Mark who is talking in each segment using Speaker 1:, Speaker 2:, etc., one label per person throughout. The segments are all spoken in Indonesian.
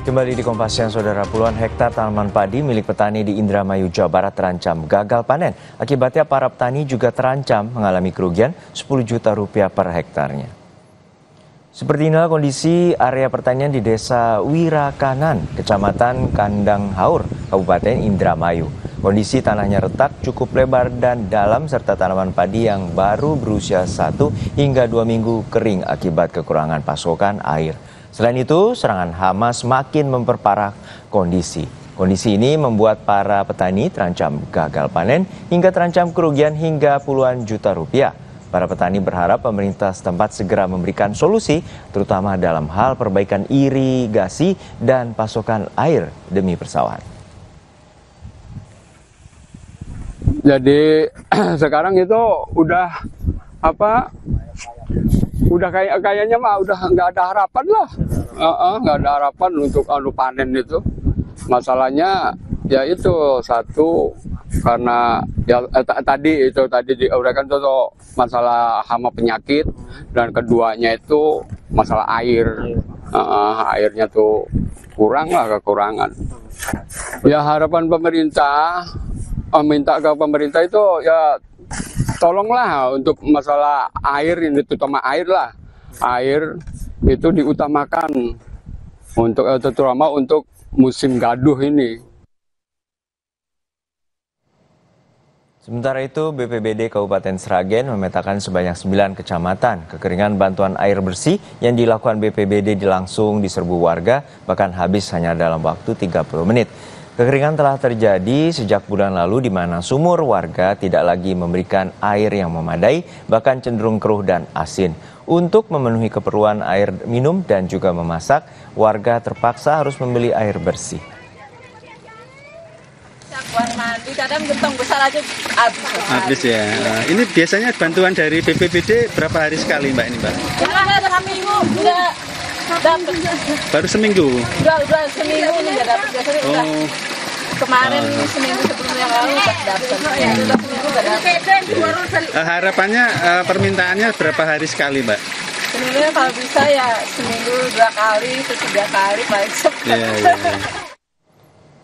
Speaker 1: Kembali di Kompas Siang, Saudara, puluhan hektar tanaman padi milik petani di Indramayu, Jawa Barat terancam gagal panen. Akibatnya para petani juga terancam mengalami kerugian 10 juta rupiah per hektarnya. Seperti inilah kondisi area pertanian di Desa Wirakanan, Kecamatan Kandang Haur, Kabupaten Indramayu. Kondisi tanahnya retak, cukup lebar dan dalam, serta tanaman padi yang baru berusia 1 hingga 2 minggu kering akibat kekurangan pasokan air. Selain itu, serangan hama semakin memperparah kondisi. Kondisi ini membuat para petani terancam gagal panen hingga terancam kerugian hingga puluhan juta rupiah. Para petani berharap pemerintah setempat segera memberikan solusi, terutama dalam hal perbaikan irigasi dan pasokan air demi persawahan.
Speaker 2: Jadi sekarang itu udah kayaknya mah udah nggak ada harapan lah, nggak ada harapan untuk panen itu. Masalahnya ya itu satu karena ya tadi diuraikan tuh masalah hama penyakit, dan keduanya itu masalah air. Airnya tuh kekurangan. Ya harapan pemerintah, minta ke pemerintah itu ya tolonglah untuk masalah air, ini terutama air lah. Air itu diutamakan untuk terutama untuk musim gaduh ini.
Speaker 1: Sementara itu, BPBD Kabupaten Sragen memetakan sebanyak 9 kecamatan kekeringan bantuan air bersih yang dilakukan BPBD langsung diserbu warga, bahkan habis hanya dalam waktu 30 menit. Kekeringan telah terjadi sejak bulan lalu di mana sumur warga tidak lagi memberikan air yang memadai, bahkan cenderung keruh dan asin. Untuk memenuhi keperluan air minum dan juga memasak, warga terpaksa harus membeli air bersih.
Speaker 3: Mandi kadang gentong besar aja
Speaker 4: habis ya. Ini biasanya bantuan dari BPBD berapa hari sekali, Mbak, ini, Mbak?
Speaker 3: Ya, ada seminggu udah dapat.
Speaker 4: Baru seminggu?
Speaker 3: Udah seminggu ini udah dapat. Biasanya udah kemarin seminggu sebelum yang lalu udah dapat. Ya, udah seminggu udah dapat.
Speaker 4: Harapannya permintaannya berapa hari sekali, Mbak?
Speaker 3: Seminggunya kalau bisa ya seminggu 2 kali, 3 kali paling cepat.
Speaker 4: Ya.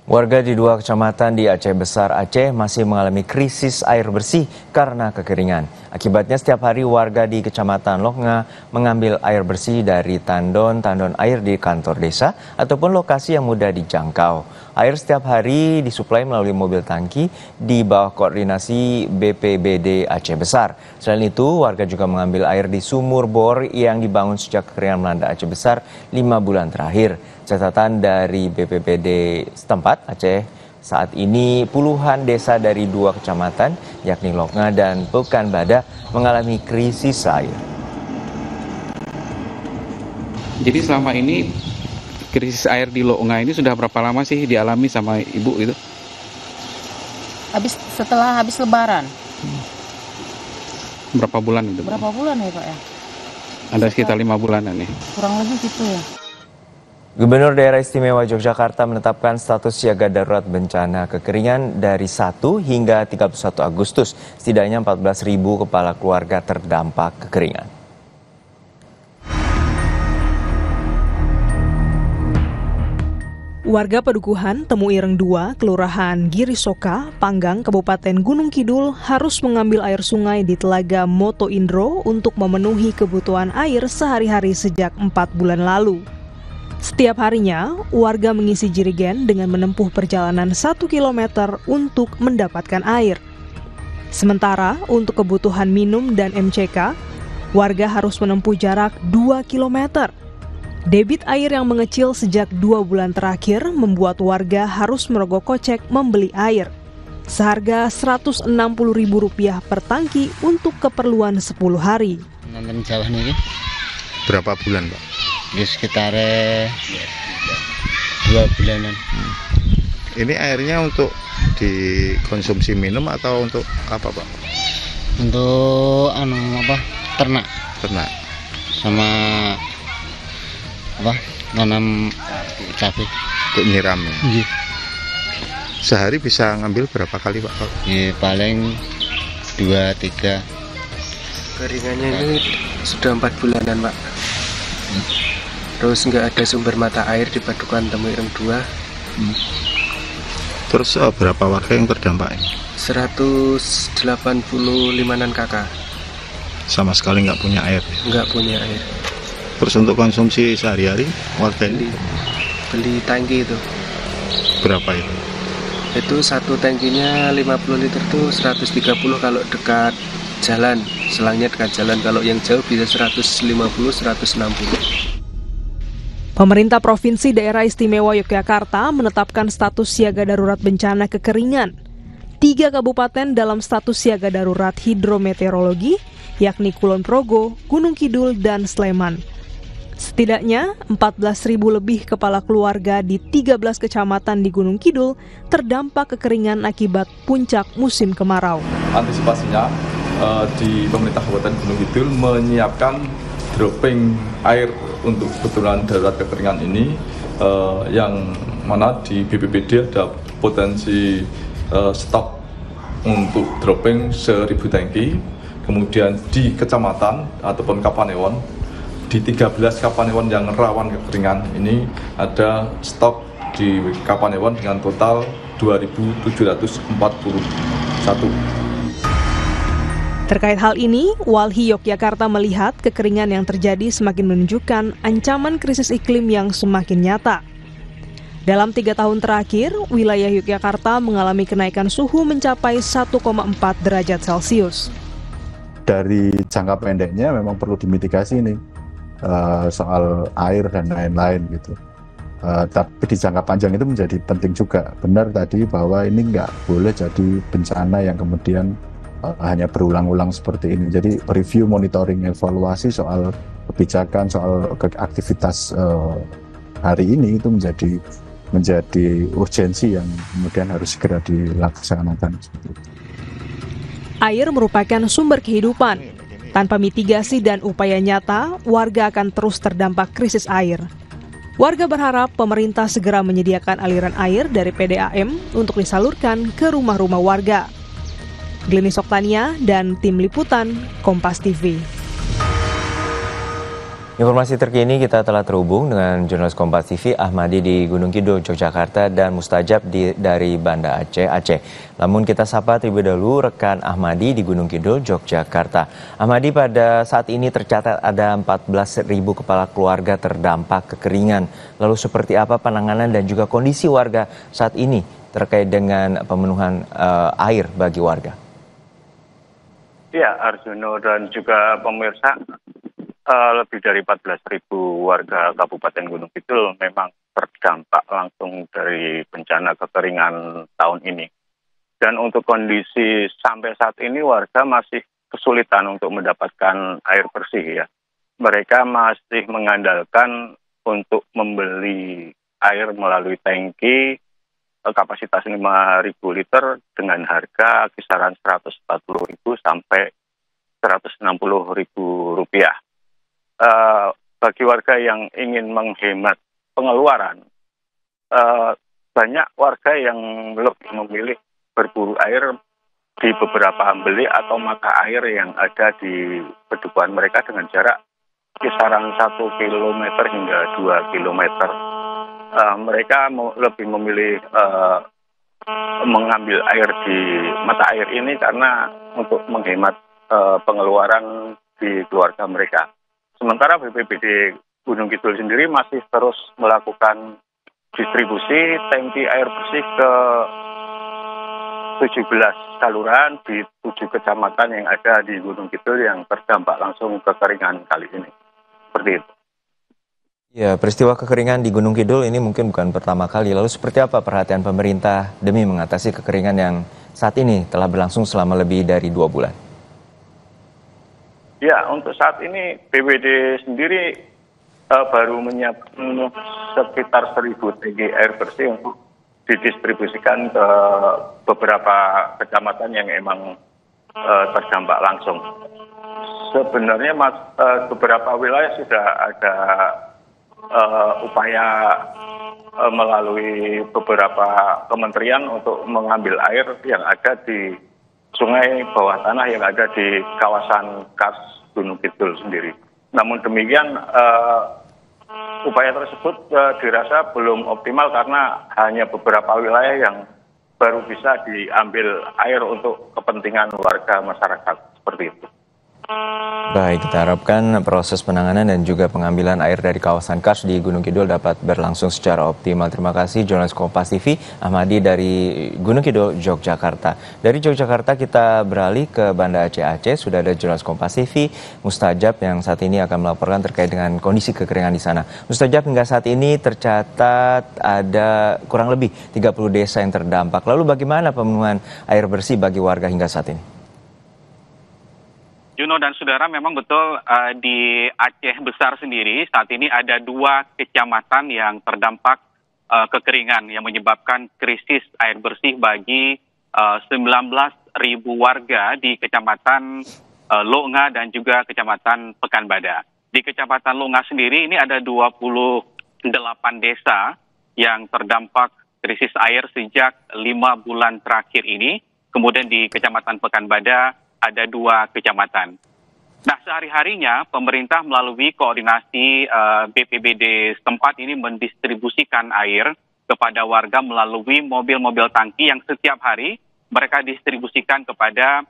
Speaker 1: Warga di 2 kecamatan di Aceh Besar, Aceh masih mengalami krisis air bersih karena kekeringan. Akibatnya setiap hari warga di Kecamatan Loknga mengambil air bersih dari tandon-tandon air di kantor desa ataupun lokasi yang mudah dijangkau. Air setiap hari disuplai melalui mobil tangki di bawah koordinasi BPBD Aceh Besar. Selain itu, warga juga mengambil air di sumur bor yang dibangun sejak kekeringan melanda Aceh Besar 5 bulan terakhir. Catatan dari BPBD setempat Aceh, saat ini puluhan desa dari 2 kecamatan, yakni Loknga dan Pekanbadak, mengalami krisis air.
Speaker 4: Jadi selama ini krisis air di Loknga ini sudah berapa lama sih dialami sama Ibu itu?
Speaker 5: Setelah habis Lebaran.
Speaker 4: Berapa bulan itu?
Speaker 5: Berapa bulan ya, Pak ya?
Speaker 4: Ada sekitar 5 bulanan nih.
Speaker 5: Kurang lebih gitu ya.
Speaker 1: Gubernur Daerah Istimewa Yogyakarta menetapkan status siaga darurat bencana kekeringan dari 1 hingga 31 Agustus. Setidaknya 14.000 kepala keluarga terdampak kekeringan.
Speaker 6: Warga Pedukuhan Temu Ireng 2, Kelurahan Girisoka, Panggang, Kabupaten Gunung Kidul harus mengambil air sungai di Telaga Moto Indro untuk memenuhi kebutuhan air sehari-hari sejak 4 bulan lalu. Setiap harinya, warga mengisi jerigen dengan menempuh perjalanan 1 km untuk mendapatkan air. Sementara untuk kebutuhan minum dan MCK, warga harus menempuh jarak 2 km. Debit air yang mengecil sejak 2 bulan terakhir membuat warga harus merogoh kocek membeli air. Seharga Rp160.000 per tangki untuk keperluan 10 hari.
Speaker 7: Nonton Jawa nih.
Speaker 4: Berapa bulan, Pak?
Speaker 7: Ya sekitar 2 bulanan.
Speaker 4: Ini airnya untuk dikonsumsi minum atau untuk apa, Pak?
Speaker 7: Untuk ternak sama nanam cabai.
Speaker 4: Untuk nyiram ya?
Speaker 7: Iya.
Speaker 4: Sehari bisa ngambil berapa kali, Pak?
Speaker 7: Ya, paling 2-3.
Speaker 8: Keringannya ini sudah 4 bulanan, Pak. terus nggak ada sumber mata air di Padukuhan Temu Ireng 2.
Speaker 9: Terus berapa warga yang terdampak?
Speaker 8: 185-an kakak.
Speaker 9: Sama sekali nggak punya air?
Speaker 8: Nggak punya air.
Speaker 9: Terus untuk konsumsi sehari-hari warga ini?
Speaker 8: Beli tangki itu.
Speaker 9: Berapa itu?
Speaker 8: Itu satu tangkinya 50 liter tuh 130 kalau dekat jalan, selangnya dekat jalan. Kalau yang jauh bisa 150-160.
Speaker 6: Pemerintah Provinsi Daerah Istimewa Yogyakarta menetapkan status siaga darurat bencana kekeringan. 3 kabupaten dalam status siaga darurat hidrometeorologi, yakni Kulon Progo, Gunung Kidul, dan Sleman. Setidaknya 14.000 lebih kepala keluarga di 13 kecamatan di Gunung Kidul terdampak kekeringan akibat puncak musim kemarau.
Speaker 10: Antisipasinya di pemerintah Kabupaten Gunung Kidul menyiapkan dropping air untuk kebutuhan darurat kekeringan ini, yang mana di BPBD ada potensi stok untuk dropping 1.000 tangki. Kemudian di kecamatan ataupun kapanewon, di 13 kapanewon yang rawan kekeringan ini ada stok di kapanewon dengan total 2.741.
Speaker 6: Terkait hal ini, Walhi Yogyakarta melihat kekeringan yang terjadi semakin menunjukkan ancaman krisis iklim yang semakin nyata. Dalam 3 tahun terakhir, wilayah Yogyakarta mengalami kenaikan suhu mencapai 1,4 derajat Celcius.
Speaker 11: Dari jangka pendeknya memang perlu dimitigasi nih, soal air dan lain-lain gitu. Tapi di jangka panjang itu menjadi penting juga. Benar tadi bahwa ini nggak boleh jadi bencana yang kemudian hanya berulang-ulang seperti ini. Jadi review, monitoring, evaluasi soal kebijakan, soal aktivitas hari ini itu menjadi urgensi yang kemudian harus segera dilaksanakan.
Speaker 6: Air merupakan sumber kehidupan. Tanpa mitigasi dan upaya nyata, warga akan terus terdampak krisis air. Warga berharap pemerintah segera menyediakan aliran air dari PDAM untuk disalurkan ke rumah-rumah warga. Glenis Oktania dan tim liputan Kompas TV.
Speaker 1: Informasi terkini kita telah terhubung dengan jurnalis Kompas TV Ahmadi di Gunung Kidul, Yogyakarta dan Mustajab dari Banda Aceh. Namun kita sapa terlebih dahulu rekan Ahmadi di Gunung Kidul, Yogyakarta. Ahmadi, pada saat ini tercatat ada 14.000 kepala keluarga terdampak kekeringan. Lalu seperti apa penanganan dan juga kondisi warga saat ini terkait dengan pemenuhan air bagi warga?
Speaker 12: Ya, Arjuno dan juga pemirsa, lebih dari 14.000 warga Kabupaten Gunung Kidul memang terdampak langsung dari bencana kekeringan tahun ini. Dan untuk kondisi sampai saat ini warga masih kesulitan untuk mendapatkan air bersih ya. Mereka masih mengandalkan untuk membeli air melalui tangki kapasitas 5.000 liter dengan harga kisaran 140.000 sampai 160.000 rupiah. Bagi warga yang ingin menghemat pengeluaran, banyak warga yang lebih memilih berburu air di beberapa ambeli atau mata air yang ada di pedukuhan mereka dengan jarak kisaran 1 km hingga 2 km. Mereka lebih memilih mengambil air di mata air ini karena untuk menghemat pengeluaran di keluarga mereka. Sementara BPBD Gunung Kidul sendiri masih terus melakukan distribusi tangki air bersih ke 17 saluran di 7 kecamatan yang ada di Gunung Kidul yang terdampak langsung kekeringan kali ini. Seperti itu.
Speaker 1: Ya, peristiwa kekeringan di Gunung Kidul ini mungkin bukan pertama kali. Lalu seperti apa perhatian pemerintah demi mengatasi kekeringan yang saat ini telah berlangsung selama lebih dari 2 bulan?
Speaker 12: Ya, untuk saat ini BPBD sendiri baru menyiapkan sekitar 1.000 tangki air bersih untuk didistribusikan ke beberapa kecamatan yang emang terdampak langsung. Sebenarnya beberapa wilayah sudah ada upaya melalui beberapa kementerian untuk mengambil air yang ada di sungai bawah tanah yang ada di kawasan khas Gunung Kidul sendiri. Namun demikian upaya tersebut dirasa belum optimal karena hanya beberapa wilayah yang baru bisa diambil air untuk kepentingan warga masyarakat seperti itu.
Speaker 1: Baik, kita harapkan proses penanganan dan juga pengambilan air dari kawasan Kars di Gunung Kidul dapat berlangsung secara optimal. Terima kasih jurnalis Kompas TV Ahmadi dari Gunung Kidul, Yogyakarta. Dari Yogyakarta kita beralih ke Banda Aceh. Sudah ada jurnalis Kompas TV Mustajab yang saat ini akan melaporkan terkait dengan kondisi kekeringan di sana. Mustajab, hingga saat ini tercatat ada kurang lebih 30 desa yang terdampak. Lalu bagaimana pemenuhan air bersih bagi warga hingga saat ini?
Speaker 4: Juno dan saudara, memang betul di Aceh Besar sendiri saat ini ada 2 kecamatan yang terdampak kekeringan yang menyebabkan krisis air bersih bagi 19.000 warga di Kecamatan Longa dan juga Kecamatan Pekanbadak. Di Kecamatan Longa sendiri ini ada 28 desa yang terdampak krisis air sejak 5 bulan terakhir ini. Kemudian di Kecamatan Pekanbadak ada 2 kecamatan. Nah, sehari-harinya pemerintah melalui koordinasi BPBD setempat ini mendistribusikan air kepada warga melalui mobil-mobil tangki yang setiap hari mereka distribusikan kepada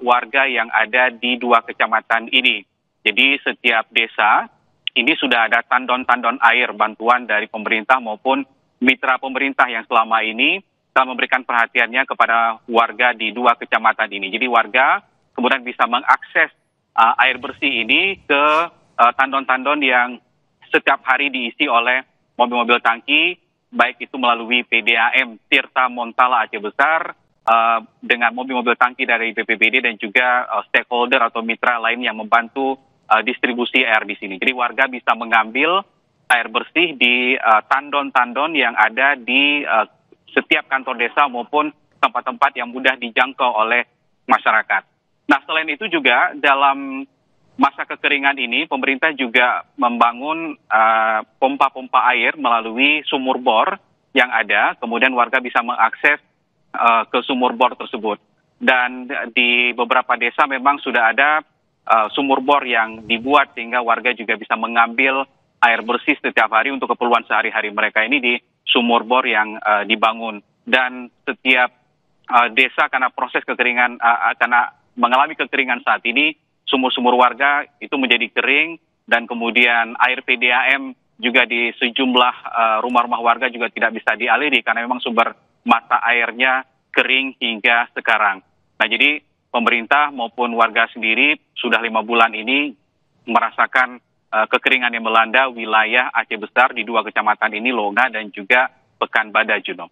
Speaker 4: warga yang ada di 2 kecamatan ini. Jadi setiap desa ini sudah ada tandon-tandon air bantuan dari pemerintah maupun mitra pemerintah yang selama ini telah memberikan perhatiannya kepada warga di 2 kecamatan ini. Jadi warga kemudian bisa mengakses air bersih ini ke tandon-tandon yang setiap hari diisi oleh mobil-mobil tangki, baik itu melalui PDAM Tirta Montala Aceh Besar, dengan mobil-mobil tangki dari BPBD dan juga stakeholder atau mitra lain yang membantu distribusi air di sini. Jadi warga bisa mengambil air bersih di tandon-tandon yang ada di setiap kantor desa maupun tempat-tempat yang mudah dijangkau oleh masyarakat. Nah, selain itu juga dalam masa kekeringan ini pemerintah juga membangun pompa-pompa air melalui sumur bor yang ada, kemudian warga bisa mengakses ke sumur bor tersebut. Dan di beberapa desa memang sudah ada sumur bor yang dibuat sehingga warga juga bisa mengambil air bersih setiap hari untuk keperluan sehari-hari mereka ini di sumur bor yang dibangun. Dan setiap desa karena proses kekeringan, karena mengalami kekeringan saat ini, sumur-sumur warga itu menjadi kering dan kemudian air PDAM juga di sejumlah rumah-rumah warga juga tidak bisa dialiri karena memang sumber mata airnya kering hingga sekarang. Nah, jadi pemerintah maupun warga sendiri sudah 5 bulan ini merasakan kekeringan yang melanda wilayah Aceh Besar di 2 kecamatan ini, Longa dan juga Pekanbadak, Juno.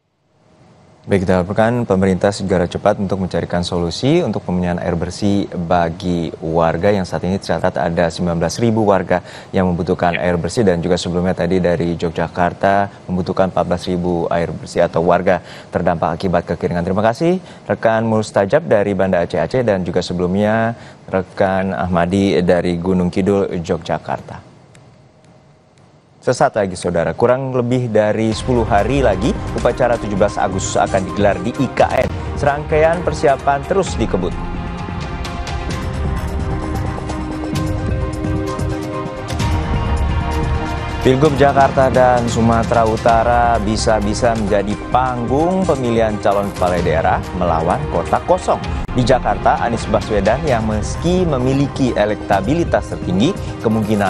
Speaker 1: Baik, kita harapkan pemerintah segera cepat untuk mencarikan solusi untuk pemenuhan air bersih bagi warga yang saat ini tercatat ada 19.000 warga yang membutuhkan air bersih dan juga sebelumnya tadi dari Yogyakarta membutuhkan 14.000 air bersih atau warga terdampak akibat kekeringan. Terima kasih rekan Mustajab dari Banda Aceh dan juga sebelumnya rekan Ahmadi dari Gunung Kidul, Yogyakarta. Sesaat lagi saudara, kurang lebih dari 10 hari lagi upacara 17 Agustus akan digelar di IKN. Serangkaian persiapan terus dikebut. Pilgub Jakarta dan Sumatera Utara bisa-bisa menjadi panggung pemilihan calon kepala daerah melawan kota kosong. Di Jakarta, Anies Baswedan yang meski memiliki elektabilitas tertinggi, kemungkinan